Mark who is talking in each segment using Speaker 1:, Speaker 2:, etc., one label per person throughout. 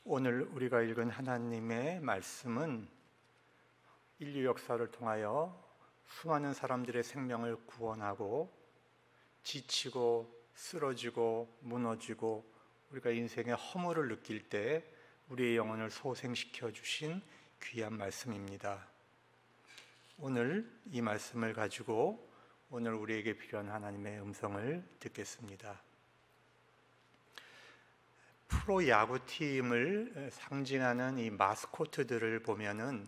Speaker 1: 오늘 우리가 읽은 하나님의 말씀은 인류 역사를 통하여 수많은 사람들의 생명을 구원하고 지치고 쓰러지고 무너지고 우리가 인생의 허물을 느낄 때 우리의 영혼을 소생시켜 주신 귀한 말씀입니다. 오늘 이 말씀을 가지고 오늘 우리에게 필요한 하나님의 음성을 듣겠습니다. 프로야구팀을 상징하는 이 마스코트들을 보면은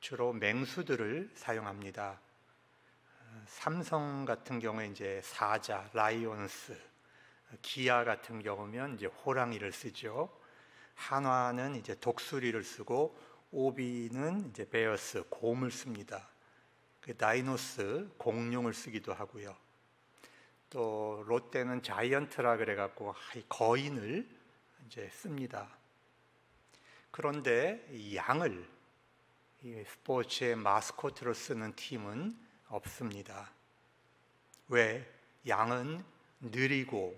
Speaker 1: 주로 맹수들을 사용합니다. 삼성 같은 경우에 이제 사자, 라이온스, 기아 같은 경우면 이제 호랑이를 쓰죠. 한화는 이제 독수리를 쓰고 오비는 이제 베어스, 곰을 씁니다. 다이노스, 공룡을 쓰기도 하고요. 또 롯데는 자이언트라 그래갖고 거인을 이제 씁니다. 그런데 이 양을 이 스포츠의 마스코트로 쓰는 팀은 없습니다. 왜? 양은 느리고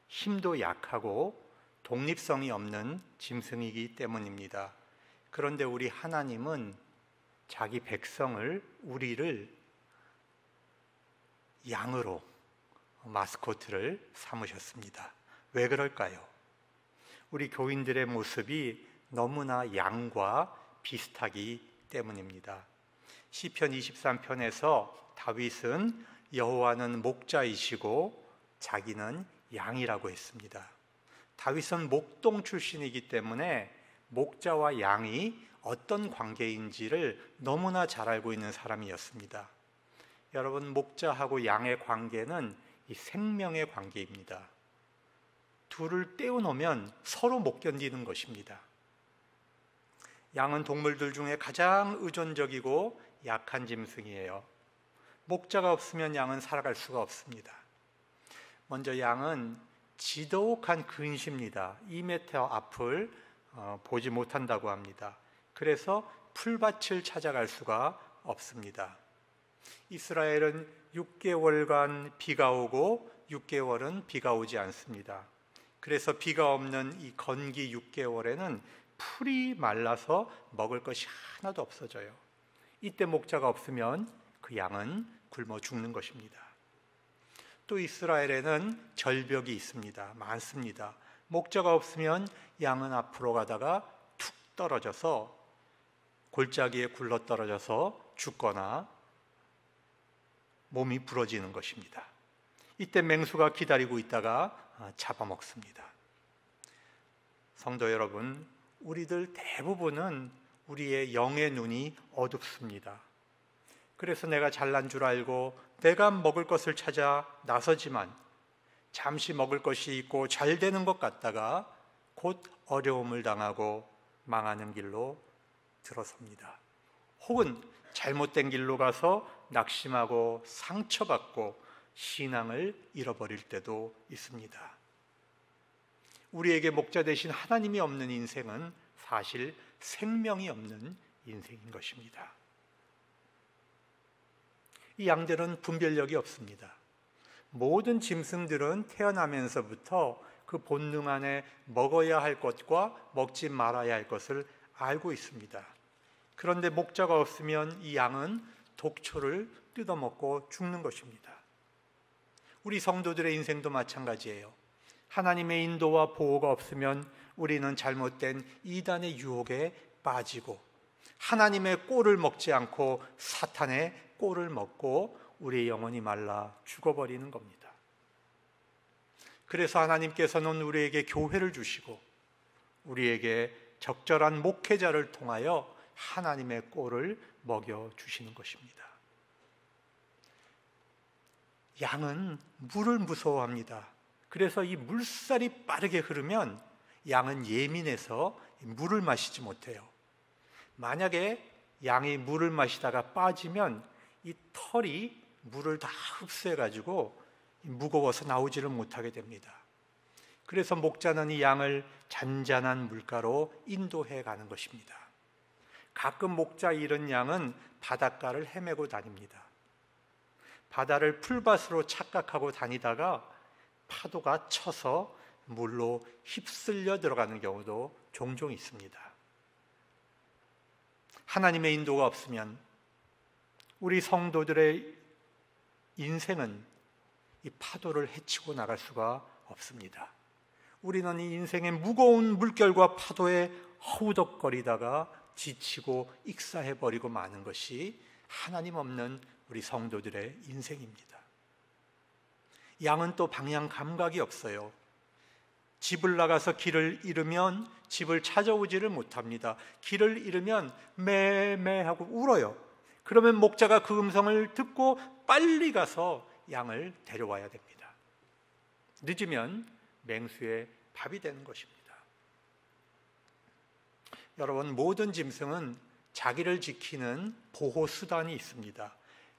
Speaker 1: 힘도 약하고 독립성이 없는 짐승이기 때문입니다. 그런데 우리 하나님은 자기 백성을, 우리를 양으로 마스코트를 삼으셨습니다. 왜 그럴까요? 우리 교인들의 모습이 너무나 양과 비슷하기 때문입니다. 시편 23편에서 다윗은 여호와는 목자이시고 자기는 양이라고 했습니다. 다윗은 목동 출신이기 때문에 목자와 양이 어떤 관계인지를 너무나 잘 알고 있는 사람이었습니다. 여러분, 목자하고 양의 관계는 이 생명의 관계입니다. 둘을 떼어놓으면 서로 못 견디는 것입니다. 양은 동물들 중에 가장 의존적이고 약한 짐승이에요. 목자가 없으면 양은 살아갈 수가 없습니다. 먼저 양은 지독한 근시입니다. 2m 앞을 보지 못한다고 합니다. 그래서 풀밭을 찾아갈 수가 없습니다. 이스라엘은 6개월간 비가 오고 6개월은 비가 오지 않습니다. 그래서 비가 없는 이 건기 6개월에는 풀이 말라서 먹을 것이 하나도 없어져요. 이때 목자가 없으면 그 양은 굶어 죽는 것입니다. 또 이스라엘에는 절벽이 있습니다. 많습니다. 목자가 없으면 양은 앞으로 가다가 툭 떨어져서 골짜기에 굴러 떨어져서 죽거나 몸이 부러지는 것입니다. 이때 맹수가 기다리고 있다가 잡아먹습니다. 성도 여러분, 우리들 대부분은 우리의 영의 눈이 어둡습니다. 그래서 내가 잘난 줄 알고 내가 먹을 것을 찾아 나서지만 잠시 먹을 것이 있고 잘 되는 것 같다가 곧 어려움을 당하고 망하는 길로 들어섭니다. 혹은 잘못된 길로 가서 낙심하고 상처받고 신앙을 잃어버릴 때도 있습니다. 우리에게 목자 되신 하나님이 없는 인생은 사실 생명이 없는 인생인 것입니다. 이 양들은 분별력이 없습니다. 모든 짐승들은 태어나면서부터 그 본능 안에 먹어야 할 것과 먹지 말아야 할 것을 알고 있습니다. 그런데 목자가 없으면 이 양은 독초를 뜯어먹고 죽는 것입니다. 우리 성도들의 인생도 마찬가지예요. 하나님의 인도와 보호가 없으면 우리는 잘못된 이단의 유혹에 빠지고 하나님의 꼴을 먹지 않고 사탄의 꼴을 먹고 우리의 영혼이 말라 죽어버리는 겁니다. 그래서 하나님께서는 우리에게 교회를 주시고 우리에게 적절한 목회자를 통하여 하나님의 꼴을 먹여주시는 것입니다. 양은 물을 무서워합니다. 그래서 이 물살이 빠르게 흐르면 양은 예민해서 물을 마시지 못해요. 만약에 양이 물을 마시다가 빠지면 이 털이 물을 다 흡수해가지고 무거워서 나오지를 못하게 됩니다. 그래서 목자는 이 양을 잔잔한 물가로 인도해 가는 것입니다. 가끔 목자 잃은 양은 바닷가를 헤매고 다닙니다. 바다를 풀밭으로 착각하고 다니다가 파도가 쳐서 물로 휩쓸려 들어가는 경우도 종종 있습니다. 하나님의 인도가 없으면 우리 성도들의 인생은 이 파도를 헤치고 나갈 수가 없습니다. 우리는 이 인생의 무거운 물결과 파도에 허우덕거리다가 지치고 익사해버리고 마는 것이 하나님 없는 우리 성도들의 인생입니다. 양은 또 방향 감각이 없어요. 집을 나가서 길을 잃으면 집을 찾아오지를 못합니다. 길을 잃으면 매매하고 울어요. 그러면 목자가 그 음성을 듣고 빨리 가서 양을 데려와야 됩니다. 늦으면 맹수의 밥이 되는 것입니다. 여러분, 모든 짐승은 자기를 지키는 보호 수단이 있습니다.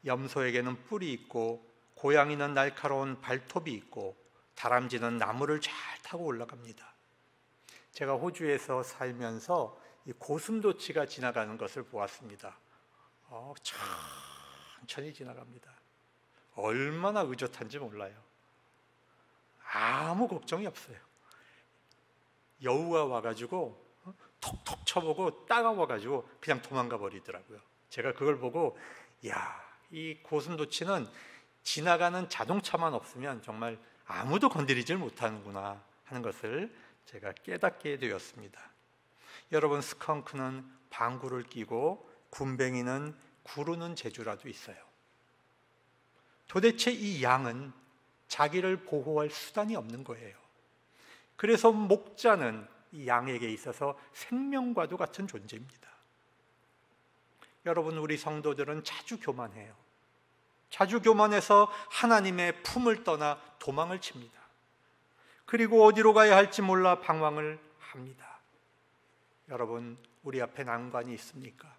Speaker 1: 염소에게는 뿔이 있고, 고양이는 날카로운 발톱이 있고, 다람쥐는 나무를 잘 타고 올라갑니다. 제가 호주에서 살면서 이 고슴도치가 지나가는 것을 보았습니다. 천천히 지나갑니다. 얼마나 의젓한지 몰라요. 아무 걱정이 없어요. 여우가 와가지고 톡톡 쳐보고 따가워가지고 그냥 도망가 버리더라고요. 제가 그걸 보고 이 고슴도치는 지나가는 자동차만 없으면 정말 아무도 건드리질 못하는구나 하는 것을 제가 깨닫게 되었습니다. 여러분, 스컹크는 방구를 끼고 군뱅이는 구르는 재주라도 있어요. 도대체 이 양은 자기를 보호할 수단이 없는 거예요. 그래서 목자는 이 양에게 있어서 생명과도 같은 존재입니다. 여러분, 우리 성도들은 자주 교만해요. 자주 교만해서 하나님의 품을 떠나 도망을 칩니다. 그리고 어디로 가야 할지 몰라 방황을 합니다. 여러분, 우리 앞에 난관이 있습니까?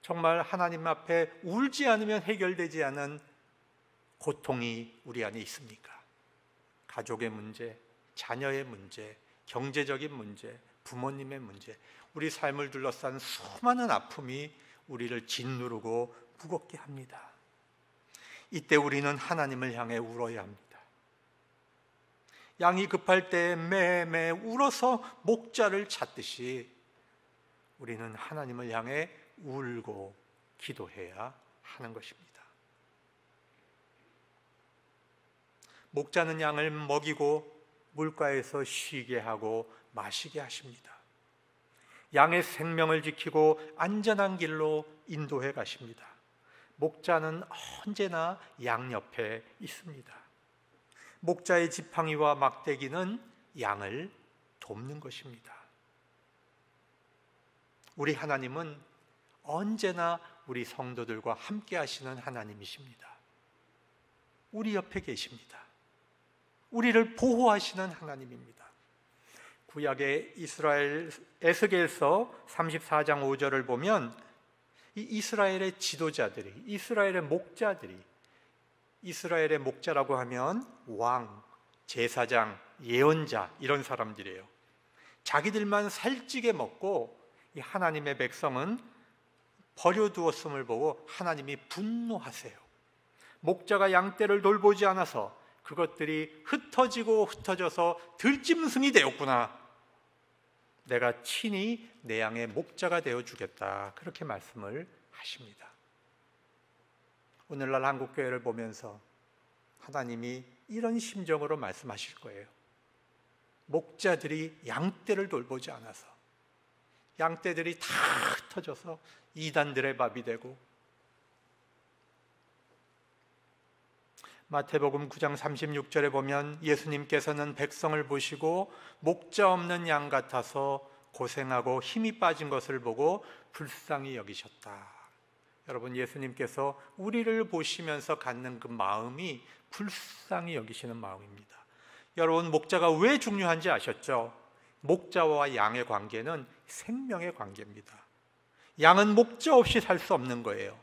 Speaker 1: 정말 하나님 앞에 울지 않으면 해결되지 않은 고통이 우리 안에 있습니까? 가족의 문제, 자녀의 문제, 경제적인 문제, 부모님의 문제, 우리 삶을 둘러싼 수많은 아픔이 우리를 짓누르고 무겁게 합니다. 이때 우리는 하나님을 향해 울어야 합니다. 양이 급할 때 매매 울어서 목자를 찾듯이 우리는 하나님을 향해 울고 기도해야 하는 것입니다. 목자는 양을 먹이고 물가에서 쉬게 하고 마시게 하십니다. 양의 생명을 지키고 안전한 길로 인도해 가십니다. 목자는 언제나 양 옆에 있습니다. 목자의 지팡이와 막대기는 양을 돕는 것입니다. 우리 하나님은 언제나 우리 성도들과 함께 하시는 하나님이십니다. 우리 옆에 계십니다. 우리를 보호하시는 하나님입니다. 구약의 이스라엘 에스겔서 34장 5절을 보면 이 이스라엘의 지도자들이, 이스라엘의 목자들이, 이스라엘의 목자라고 하면 왕, 제사장, 예언자 이런 사람들이에요. 자기들만 살찌게 먹고 이 하나님의 백성은 버려두었음을 보고 하나님이 분노하세요. 목자가 양떼를 돌보지 않아서 그것들이 흩어지고 흩어져서 들짐승이 되었구나. 내가 친히 내 양의 목자가 되어주겠다. 그렇게 말씀을 하십니다. 오늘날 한국교회를 보면서 하나님이 이런 심정으로 말씀하실 거예요. 목자들이 양떼를 돌보지 않아서 양떼들이 다 흩어져서 이단들의 밥이 되고, 마태복음 9장 36절에 보면 예수님께서는 백성을 보시고 목자 없는 양 같아서 고생하고 힘이 빠진 것을 보고 불쌍히 여기셨다. 여러분, 예수님께서 우리를 보시면서 갖는 그 마음이 불쌍히 여기시는 마음입니다. 여러분, 목자가 왜 중요한지 아셨죠? 목자와 양의 관계는 생명의 관계입니다. 양은 목자 없이 살 수 없는 거예요.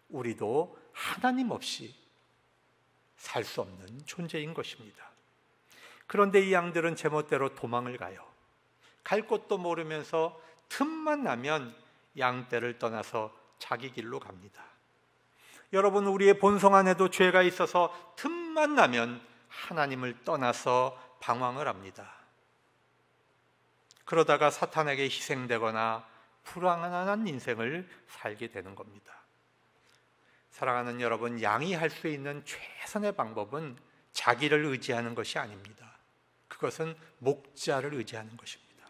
Speaker 1: 우리도 하나님 없이 살 수 없는 존재인 것입니다. 그런데 이 양들은 제멋대로 도망을 가요. 갈 곳도 모르면서 틈만 나면 양떼를 떠나서 자기 길로 갑니다. 여러분, 우리의 본성 안에도 죄가 있어서 틈만 나면 하나님을 떠나서 방황을 합니다. 그러다가 사탄에게 희생되거나 불안한 인생을 살게 되는 겁니다. 사랑하는 여러분, 양이 할 수 있는 최선의 방법은 자기를 의지하는 것이 아닙니다. 그것은 목자를 의지하는 것입니다.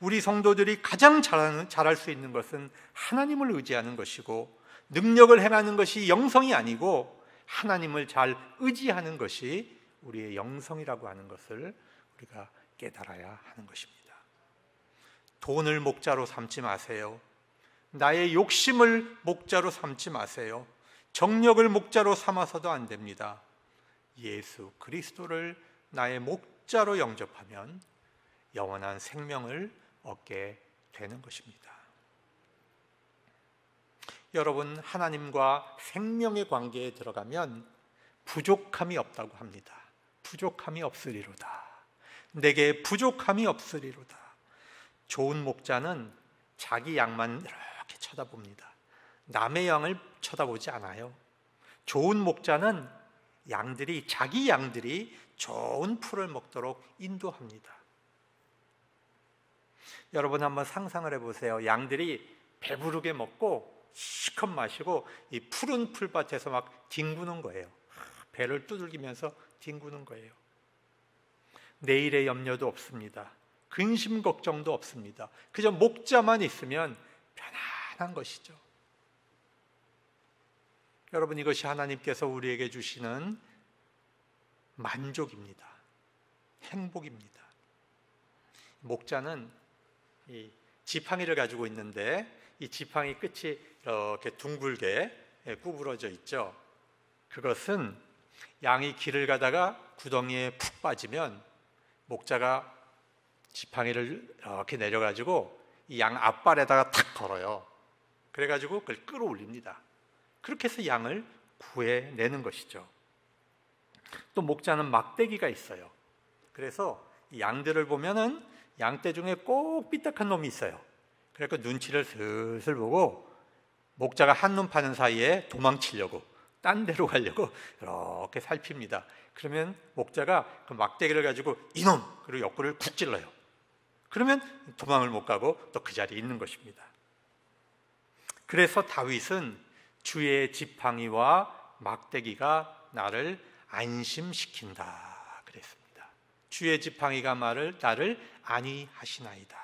Speaker 1: 우리 성도들이 가장 잘할 수 있는 것은 하나님을 의지하는 것이고, 능력을 행하는 것이 영성이 아니고 하나님을 잘 의지하는 것이 우리의 영성이라고 하는 것을 우리가 깨달아야 하는 것입니다. 돈을 목자로 삼지 마세요. 나의 욕심을 목자로 삼지 마세요. 정력을 목자로 삼아서도 안 됩니다. 예수 그리스도를 나의 목자로 영접하면 영원한 생명을 얻게 되는 것입니다. 여러분, 하나님과 생명의 관계에 들어가면 부족함이 없다고 합니다. 부족함이 없으리로다. 내게 부족함이 없으리로다. 좋은 목자는 자기 양만 이렇게 쳐다봅니다. 남의 양을 쳐다보지 않아요. 좋은 목자는 자기 양들이 좋은 풀을 먹도록 인도합니다. 여러분 한번 상상을 해보세요. 양들이 배부르게 먹고 실컷 마시고 이 푸른 풀밭에서 막 뒹구는 거예요. 배를 두들기면서 뒹구는 거예요. 내일의 염려도 없습니다. 근심 걱정도 없습니다. 그저 목자만 있으면 편안한 것이죠. 여러분, 이것이 하나님께서 우리에게 주시는 만족입니다. 행복입니다. 목자는 이 지팡이를 가지고 있는데 이 지팡이 끝이 이렇게 둥글게 구부러져 있죠. 그것은 양이 길을 가다가 구덩이에 푹 빠지면 목자가 지팡이를 이렇게 내려가지고 이 양 앞발에다가 탁 걸어요. 그래가지고 그걸 끌어올립니다. 그렇게 해서 양을 구해내는 것이죠. 또 목자는 막대기가 있어요. 그래서 이 양들을 보면은 양떼 중에 꼭 삐딱한 놈이 있어요. 그래서 눈치를 슬슬 보고 목자가 한눈 파는 사이에 도망치려고, 딴 데로 가려고 이렇게 살핍니다. 그러면 목자가 그 막대기를 가지고 이놈! 그리고 옆구리를 쿡 찔러요. 그러면 도망을 못 가고 또 그 자리에 있는 것입니다. 그래서 다윗은 주의 지팡이와 막대기가 나를 안심시킨다 그랬습니다. 주의 지팡이가 나를 안위하시나이다.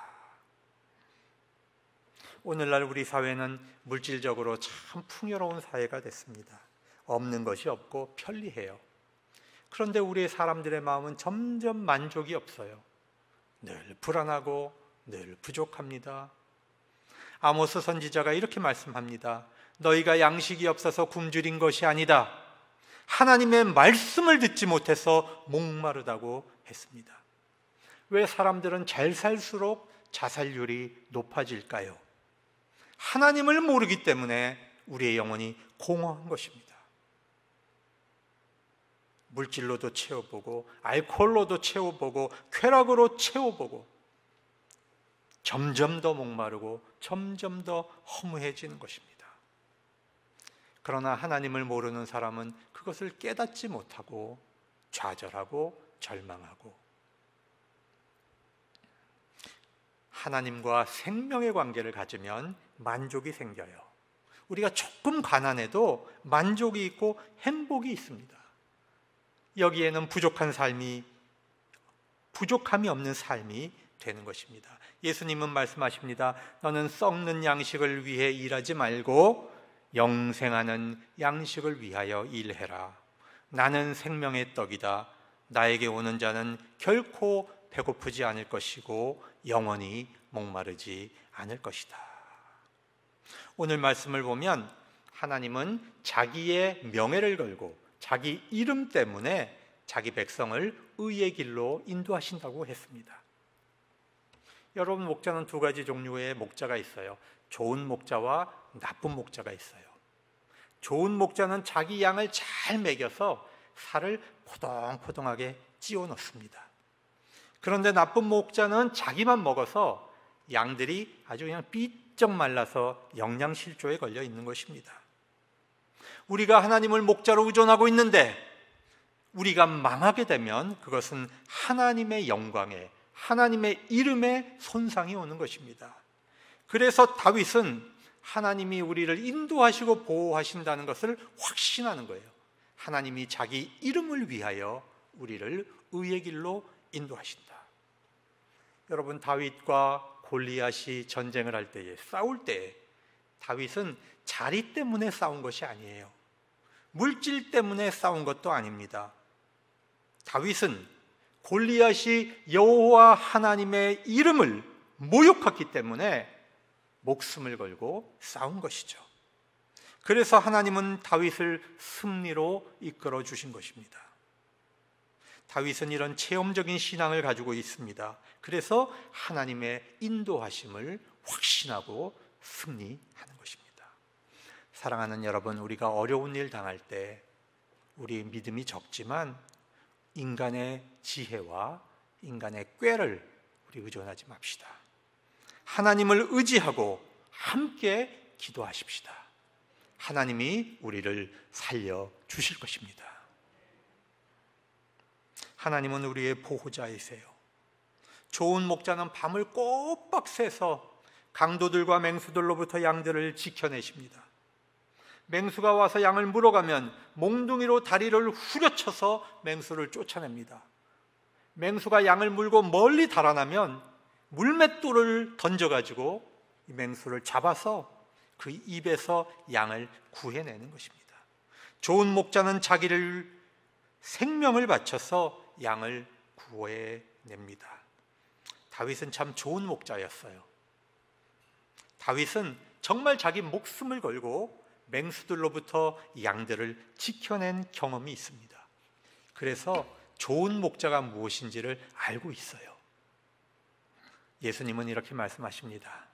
Speaker 1: 오늘날 우리 사회는 물질적으로 참 풍요로운 사회가 됐습니다. 없는 것이 없고 편리해요. 그런데 우리의 사람들의 마음은 점점 만족이 없어요. 늘 불안하고 늘 부족합니다. 아모스 선지자가 이렇게 말씀합니다. 너희가 양식이 없어서 굶주린 것이 아니다. 하나님의 말씀을 듣지 못해서 목마르다고 했습니다. 왜 사람들은 잘 살수록 자살률이 높아질까요? 하나님을 모르기 때문에 우리의 영혼이 공허한 것입니다. 물질로도 채워보고 알코올로도 채워보고 쾌락으로 채워보고 점점 더 목마르고 점점 더 허무해지는 것입니다. 그러나 하나님을 모르는 사람은 그것을 깨닫지 못하고 좌절하고 절망하고 하나님과 생명의 관계를 가지면 만족이 생겨요. 우리가 조금 가난해도 만족이 있고 행복이 있습니다. 여기에는 부족함이 없는 삶이 되는 것입니다. 예수님은 말씀하십니다. 너는 썩는 양식을 위해 일하지 말고 영생하는 양식을 위하여 일해라. 나는 생명의 떡이다. 나에게 오는 자는 결코 배고프지 않을 것이고 영원히 목마르지 않을 것이다. 오늘 말씀을 보면 하나님은 자기의 명예를 걸고 자기 이름 때문에 자기 백성을 의의 길로 인도하신다고 했습니다. 여러분, 목자는 두 가지 종류의 목자가 있어요. 좋은 목자와 나쁜 목자가 있어요. 좋은 목자는 자기 양을 잘 먹여서 살을 포동포동하게 찌워 넣습니다. 그런데 나쁜 목자는 자기만 먹어서 양들이 아주 그냥 삐쩍 말라서 영양실조에 걸려 있는 것입니다. 우리가 하나님을 목자로 의존하고 있는데 우리가 망하게 되면 그것은 하나님의 영광에, 하나님의 이름에 손상이 오는 것입니다. 그래서 다윗은 하나님이 우리를 인도하시고 보호하신다는 것을 확신하는 거예요. 하나님이 자기 이름을 위하여 우리를 의의 길로 인도하신다. 여러분, 다윗과 골리앗이 전쟁을 할 때에, 싸울 때에 다윗은 자리 때문에 싸운 것이 아니에요. 물질 때문에 싸운 것도 아닙니다. 다윗은 골리앗이 여호와 하나님의 이름을 모욕했기 때문에 목숨을 걸고 싸운 것이죠. 그래서 하나님은 다윗을 승리로 이끌어 주신 것입니다. 다윗은 이런 체험적인 신앙을 가지고 있습니다. 그래서 하나님의 인도하심을 확신하고 승리하는 것입니다. 사랑하는 여러분, 우리가 어려운 일 당할 때 우리 믿음이 적지만 인간의 지혜와 인간의 꾀를 우리 의존하지 맙시다. 하나님을 의지하고 함께 기도하십시다. 하나님이 우리를 살려주실 것입니다. 하나님은 우리의 보호자이세요. 좋은 목자는 밤을 꼬박 새서 강도들과 맹수들로부터 양들을 지켜내십니다. 맹수가 와서 양을 물어가면 몽둥이로 다리를 후려쳐서 맹수를 쫓아냅니다. 맹수가 양을 물고 멀리 달아나면 물맷돌을 던져가지고 이 맹수를 잡아서 그 입에서 양을 구해내는 것입니다. 좋은 목자는 자기를 생명을 바쳐서 양을 구해냅니다. 다윗은 참 좋은 목자였어요. 다윗은 정말 자기 목숨을 걸고 맹수들로부터 양들을 지켜낸 경험이 있습니다. 그래서 좋은 목자가 무엇인지를 알고 있어요. 예수님은 이렇게 말씀하십니다.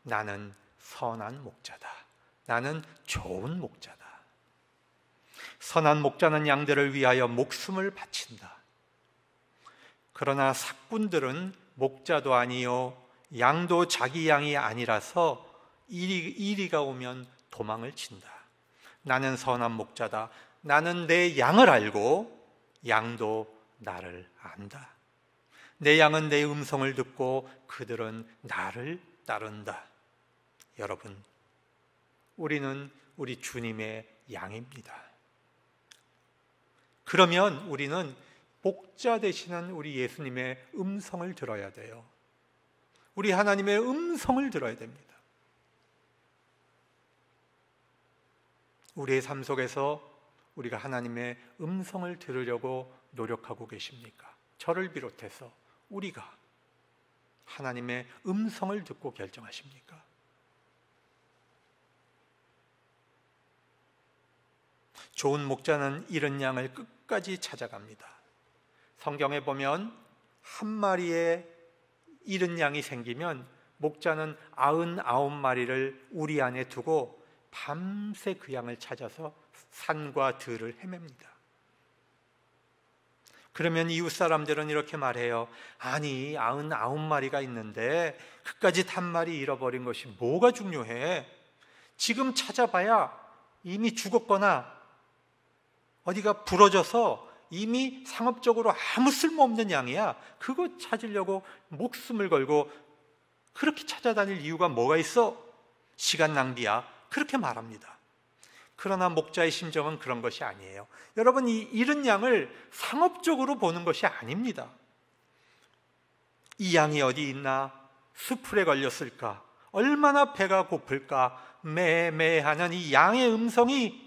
Speaker 1: 나는 선한 목자다. 나는 좋은 목자다. 선한 목자는 양들을 위하여 목숨을 바친다. 그러나 삭군들은 목자도 아니요 양도 자기 양이 아니라서 이리가 오면 도망을 친다. 나는 선한 목자다. 나는 내 양을 알고 양도 나를 안다. 내 양은 내 음성을 듣고 그들은 나를 따른다. 여러분, 우리는 우리 주님의 양입니다. 그러면 우리는 목자 되시는 우리 예수님의 음성을 들어야 돼요. 우리 하나님의 음성을 들어야 됩니다. 우리의 삶 속에서 우리가 하나님의 음성을 들으려고 노력하고 계십니까? 저를 비롯해서 우리가 하나님의 음성을 듣고 결정하십니까? 좋은 목자는 잃은 양을 끝까지 찾아갑니다. 성경에 보면 한 마리의 잃은 양이 생기면 목자는 99마리를 우리 안에 두고 밤새 그 양을 찾아서 산과 들을 헤맵니다. 그러면 이웃 사람들은 이렇게 말해요. 아니, 99마리가 있는데 그까짓 한 마리 잃어버린 것이 뭐가 중요해? 지금 찾아봐야 이미 죽었거나 어디가 부러져서 이미 상업적으로 아무 쓸모없는 양이야. 그거 찾으려고 목숨을 걸고 그렇게 찾아다닐 이유가 뭐가 있어? 시간 낭비야. 그렇게 말합니다. 그러나 목자의 심정은 그런 것이 아니에요. 여러분, 이 잃은 양을 상업적으로 보는 것이 아닙니다. 이 양이 어디 있나? 수풀에 걸렸을까? 얼마나 배가 고플까? 매매하는 이 양의 음성이,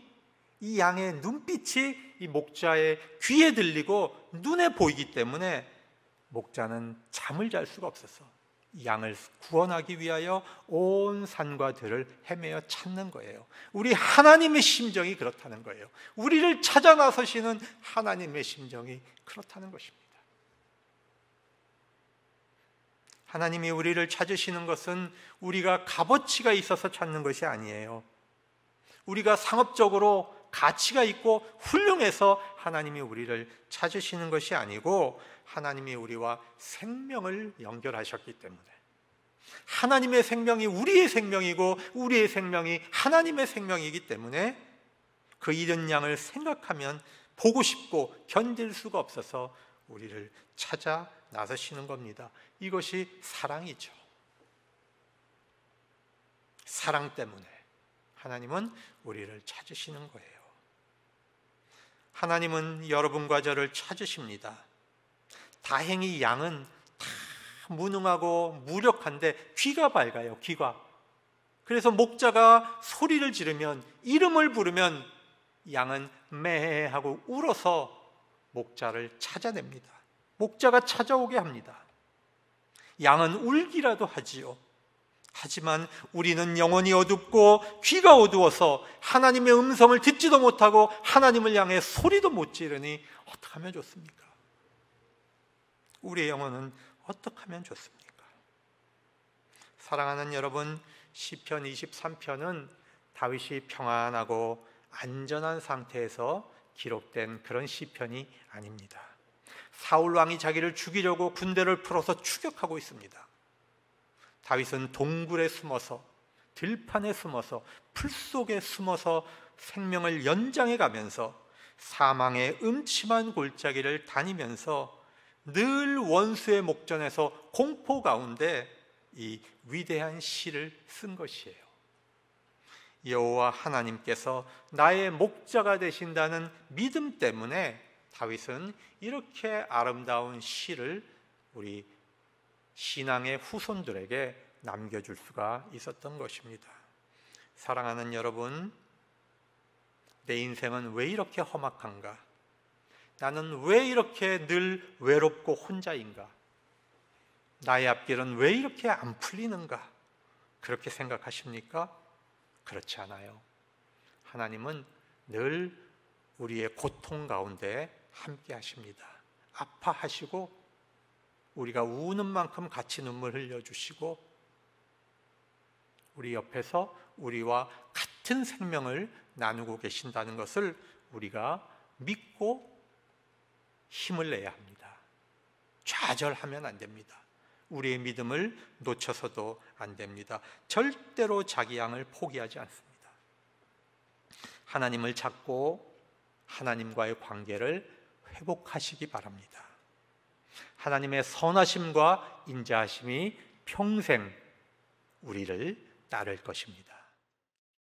Speaker 1: 이 양의 눈빛이 이 목자의 귀에 들리고 눈에 보이기 때문에 목자는 잠을 잘 수가 없었어. 양을 구원하기 위하여 온 산과 들을 헤매어 찾는 거예요. 우리 하나님의 심정이 그렇다는 거예요. 우리를 찾아 나서시는 하나님의 심정이 그렇다는 것입니다. 하나님이 우리를 찾으시는 것은 우리가 값어치가 있어서 찾는 것이 아니에요. 우리가 상업적으로 가치가 있고 훌륭해서 하나님이 우리를 찾으시는 것이 아니고 하나님이 우리와 생명을 연결하셨기 때문에, 하나님의 생명이 우리의 생명이고 우리의 생명이 하나님의 생명이기 때문에 그 잃은 양을 생각하면 보고 싶고 견딜 수가 없어서 우리를 찾아 나서시는 겁니다. 이것이 사랑이죠. 사랑 때문에 하나님은 우리를 찾으시는 거예요. 하나님은 여러분과 저를 찾으십니다. 다행히 양은 다 무능하고 무력한데 귀가 밝아요. 귀가. 그래서 목자가 소리를 지르면, 이름을 부르면 양은 매 하고 울어서 목자를 찾아냅니다. 목자가 찾아오게 합니다. 양은 울기라도 하지요. 하지만 우리는 영혼이 어둡고 귀가 어두워서 하나님의 음성을 듣지도 못하고 하나님을 향해 소리도 못 지르니 어떻게 하면 좋습니까? 우리의 영혼은 어떻게 하면 좋습니까? 사랑하는 여러분, 시편 23편은 다윗이 평안하고 안전한 상태에서 기록된 그런 시편이 아닙니다. 사울 왕이 자기를 죽이려고 군대를 풀어서 추격하고 있습니다. 다윗은 동굴에 숨어서, 들판에 숨어서, 풀 속에 숨어서 생명을 연장해 가면서 사망의 음침한 골짜기를 다니면서 늘 원수의 목전에서 공포 가운데 이 위대한 시를 쓴 것이에요. 여호와 하나님께서 나의 목자가 되신다는 믿음 때문에 다윗은 이렇게 아름다운 시를 우리 신앙의 후손들에게 남겨줄 수가 있었던 것입니다. 사랑하는 여러분, 내 인생은 왜 이렇게 험악한가? 나는 왜 이렇게 늘 외롭고 혼자인가? 나의 앞길은 왜 이렇게 안 풀리는가? 그렇게 생각하십니까? 그렇지 않아요. 하나님은 늘 우리의 고통 가운데 함께 하십니다. 아파하시고 우리가 우는 만큼 같이 눈물 흘려주시고 우리 옆에서 우리와 같은 생명을 나누고 계신다는 것을 우리가 믿고 힘을 내야 합니다. 좌절하면 안 됩니다. 우리의 믿음을 놓쳐서도 안 됩니다. 절대로 자기 양을 포기하지 않습니다. 하나님을 찾고 하나님과의 관계를 회복하시기 바랍니다. 하나님의 선하심과 인자하심이 평생 우리를 따를 것입니다.